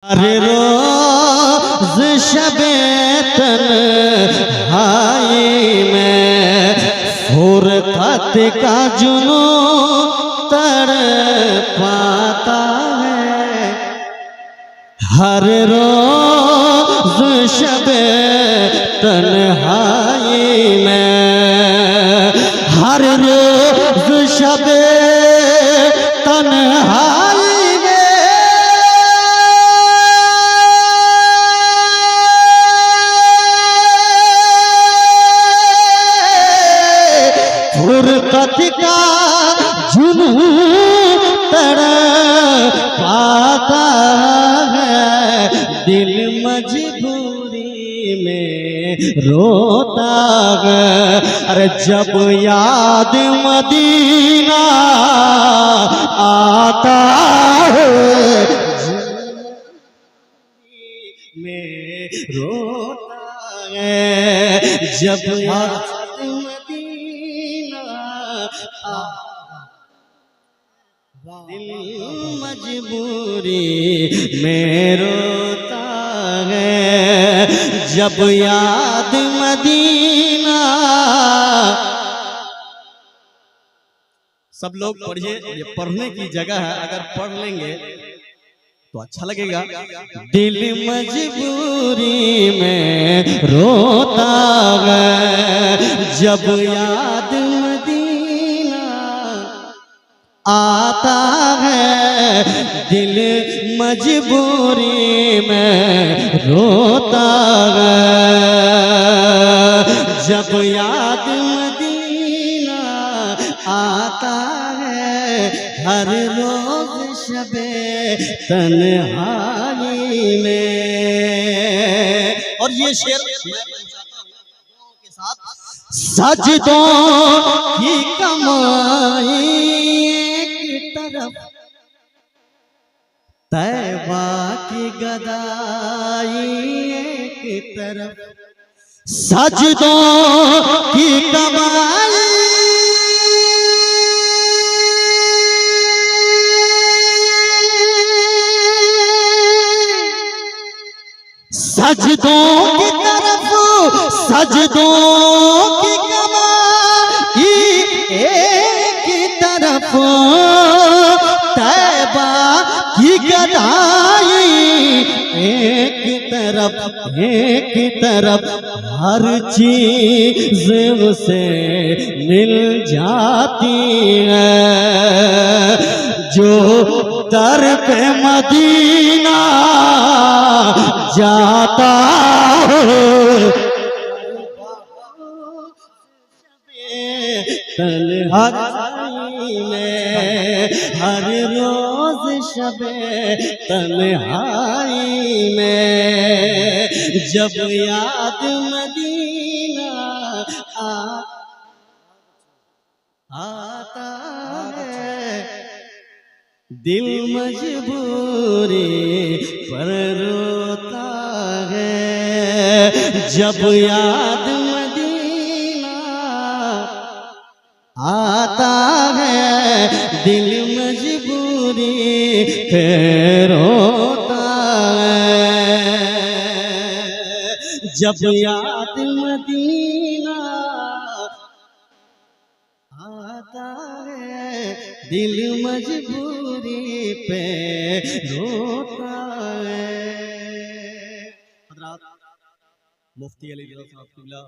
हर रोज शबे तन्हाई में फुरकत का जुनू तड़पाता है। हर रोज शबे तन्हाई में, हर रोज शबे तन्हाई फुरकत का जुनू तड़पाता है। दिल मजबूरी में रोता है। अरे जब याद मदीना आता है, में रोता है। जब याद दिल मजबूरी में रोता है। जब याद मदीना। सब लोग पढ़िए, ये पढ़ने की जगह है, अगर पढ़ लेंगे तो अच्छा लगेगा। दिल मजबूरी में रोता है। जब याद मदीना आता है, दिल मजबूरी में रोता है। जब याद मदीना आता है, हर रोज शबे तन्हाई में। और ये शेर के साथ, सजदों की कमाई तरफ, तैबा की गदाई एक तरफ। सजदों की कमाई सजदों की तरफ, सजदों की कमाई एक तरफ, तैबा की गदाई एक तरफ, एक तरफ। हर चीज उसे मिल जाती है जो दर पे मदीना जाता है। तन्हाई में, हर रोज शबे तन्हाई में। जब याद मदीना आता है, दिल मजबूरी पर रोता है। जब याद मदीना आता है, दिल मजबूरी पे रोता है। जब याद मदीना आता है, दिल मजबूरी पे रोता है। मुफ्ती अली रज़ा साहब क़िबला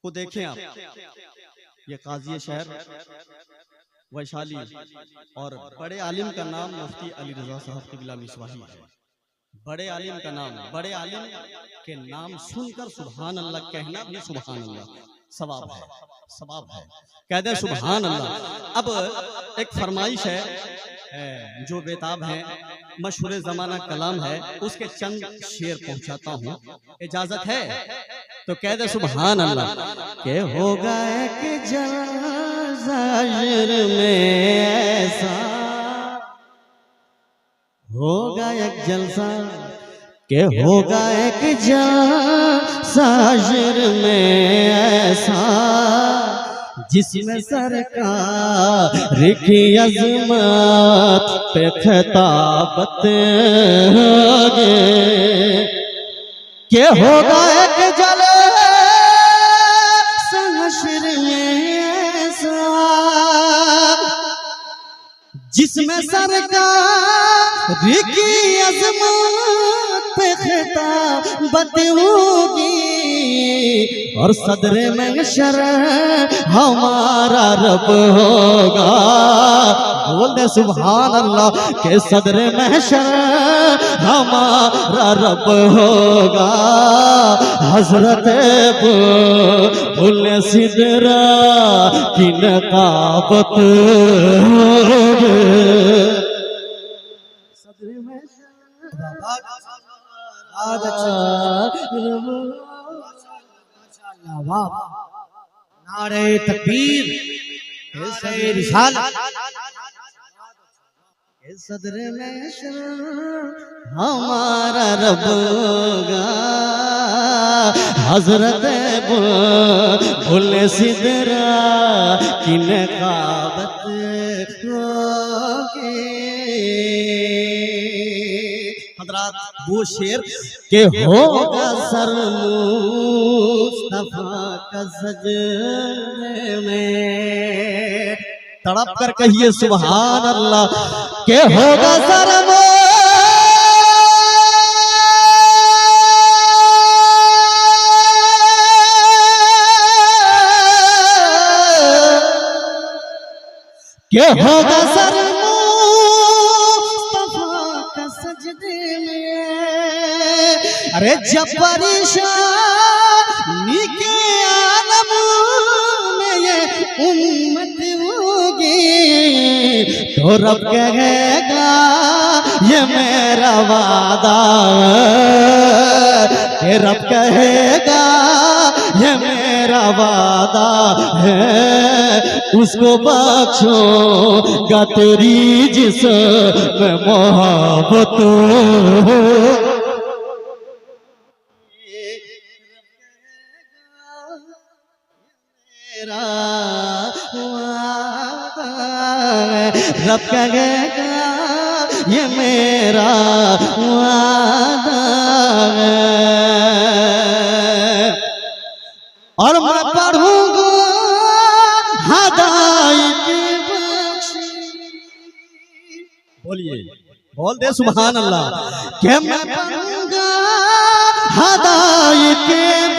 को देखें आप, ये काजी शहर वैशाली, और बड़े आलिम का नाम मुफ्ती अली रज़ा साहब क़िबला मिसवाही है। बड़े आलिम का नाम, बड़े आलिम के नाम सुनकर सुभान अल्लाह कहना भी सुभान अल्लाह सवाब है, सवाब है। कह दे सुभान अल्लाह। अब एक फरमाइश है जो बेताब है, मशहूर ज़माना कलाम है, उसके चंद शेर पहुंचाता हूँ, इजाजत है तो कह दे सुभान अल्लाह। के होगा एक जलज़ाहिर में ऐसा, होगा एक जलसा, के होगा एक जलज़ाहिर में ऐसा, जिसमें सरकार की अजमत पे खिताबत के होगा एक जले हश्र में ऐसा जिसमें सरकार की अजमत पे खिताबत होगी और सदरे महशर हमारा रब होगा। बोल दे सुभान अल्लाह के सदरे महशर हमारा रब होगा। हजरत बुल सिदरा की नकाबत सदरे महशर नारे तकबीर, नारे रिसालत, सदरे में हमारा रब होगा। हजरत बुल सिदरा की नकाबत होगी। हजरात वो शेर के होगा सर मुस्तफा का सजदे में, तड़प कर कहिए सुभान अल्लाह के होगा सर के होगा सर मुस्तफा का सजदे में। अरे जब परेशानी के आलम में ये उम्मत होगी तो रब कहेगा ये मेरा वादा है। रब कहेगा ये मेरा वादा है। उसको बख्शूंगा तेरी जिसमें मोहब्बत रब कहेगा ये मेरा वादा है। और मैं पढ़ूंगा हदायत बख्शी। बोलिए बोल दे सुभान अल्लाह कि मैं पढ़ूंगा हदायत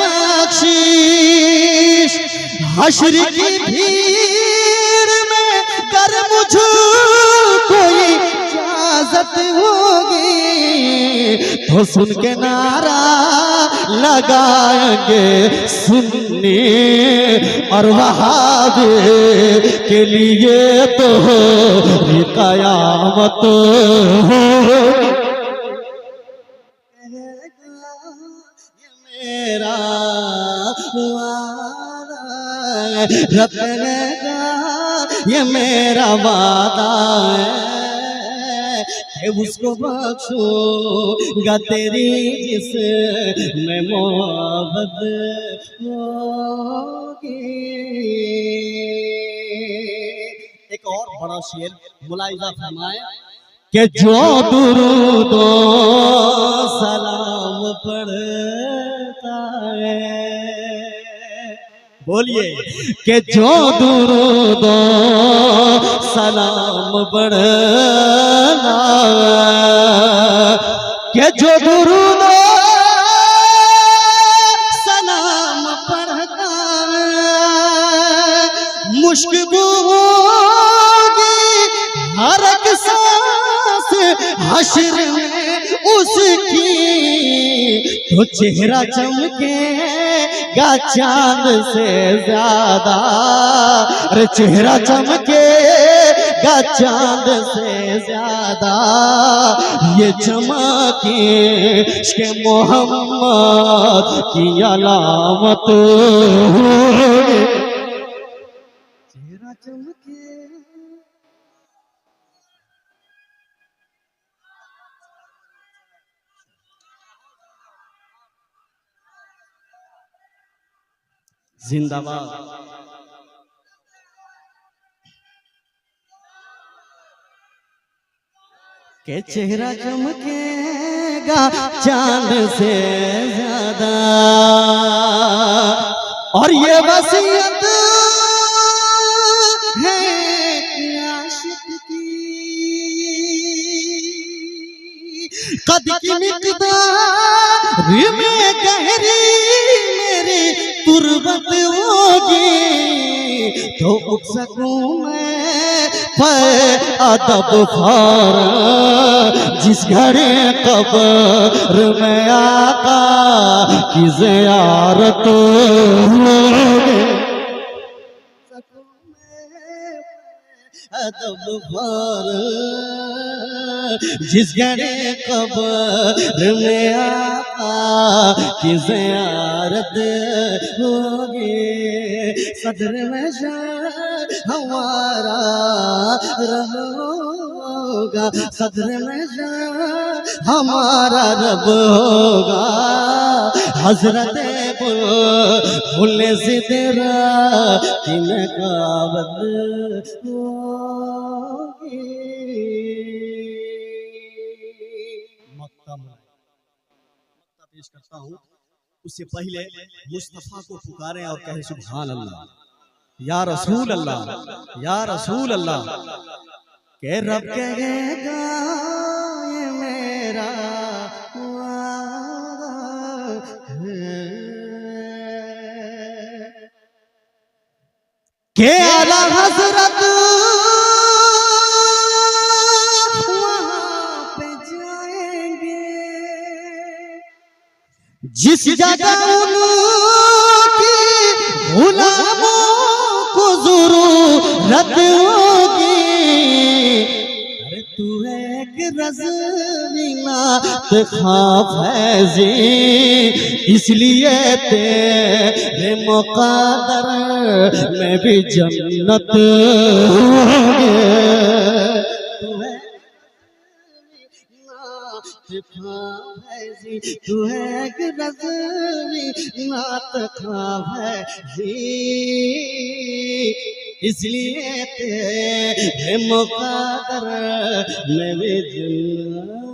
बख्शीश। हश्र की भीड़ में कर मुझे कोई इजाजत होगी तो सुन के नारा लगाएंगे सुन्नी और वहाबी के लिए तो कयामत मेरा रब कहेगा ये मेरा वादा है कि उसको बख्शूंगा तेरी जिसमें मोहब्बत होगी। एक और बड़ा शेर मुलाहिजा फरमाए कि जो दुरूदो सलाम पढ़ता है। बोलिए कि जो दुरूदो सलाम पढ़ना कि जो दुरूदो सलाम पढ़ता मुश्किल होगी हर एक सांस हश्र में उसकी तो चेहरा चमकेगा चांद से ज्यादा। अरे चेहरा चमकेगा चांद से ज्यादा ये चमके के मोहम्मद की अलामत। चेहरा चमके जिंदाबाद। के चेहरा चमकेगा चांद से ज्यादा, और ये वसीयत है आशिक की, कद की मिकदार में गहरी मेरी तुरबत होगी, तो उठ सकूं मैं पर अदब खार, जिस घड़े कब्र में आका की ज़ियारत होगी, अदब खार, जिस घड़े कब्र में आका की ज़ियारत होगी, सदर में हमारा रब होगा, सदर में हमारा रब होगा, हजरत बुल्ले सिदरा किन काबत होगी। मक्ता पेश करता हूँ, उससे पहले मुस्तफा को पुकारें और कहें सुभान अल्लाह, या रसूल अल्लाह, या रसूल अल्लाह। के रब कहेगा ये मेरा वादा है, के आला हजरत वहाँ पे जाएंगे जिस जगह उनकी गुलामों को जरूरत होगी। अरे तू एक रज़वीना खा फैज़ी, इसलिए तेरे मुक़द्दर में भी जन्नत होगी। तू है एक रज़वीना खा फैज़ी, इसलिए तेरे मुक़द्दर में भी जन्नत